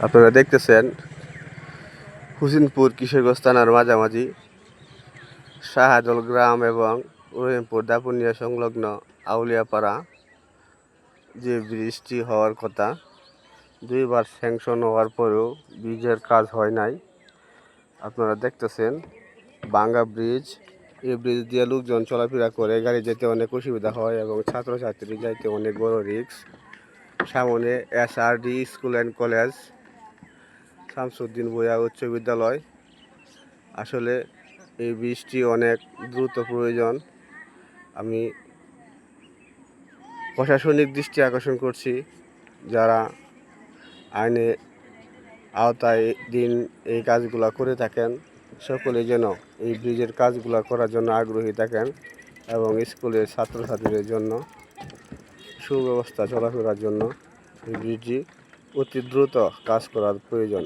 আপনারা দেখতেছেন হুসেনপুর কিশোরগঞ্জ থানার মাঝামাঝি শাহাদল গ্রাম এবং রহিমপুর দাপুনিয়া সংলগ্ন আউলিয়াপাড়া যে ব্রিজটি হওয়ার কথা, 2 বার স্যাংশন হওয়ার পরেও ব্রিজের কাজ হয় নাই। আপনারা দেখতেছেন ভাঙ্গা ব্রিজ। এই ব্রিজ দিয়ে লোকজন চলাফেরা করে, গাড়ি যেতে অনেক অসুবিধা হয় এবং ছাত্রছাত্রী যাইতে অনেক বড় রিস্ক। সামনে SRD school and college, Shamsuddin Bhuiyan উচ্চ বিদ্যালয়। আসলে এই ব্রিজটি অনেক দ্রুত প্রয়োজন। আমি প্রশাসনিক দৃষ্টি আকর্ষণ করছি, যারা আইনে আওতায় দিন এই কাজগুলো করে থাকেন, সকলে যেন এই ব্রিজের কাজগুলো করার জন্য আগ্রহী থাকেন এবং স্কুলের ছাত্রছাত্রীদের জন্য সুব্যবস্থা চলাফেরার জন্য এই ব্রিজটি অতি দ্রুত কাজ করার প্রয়োজন।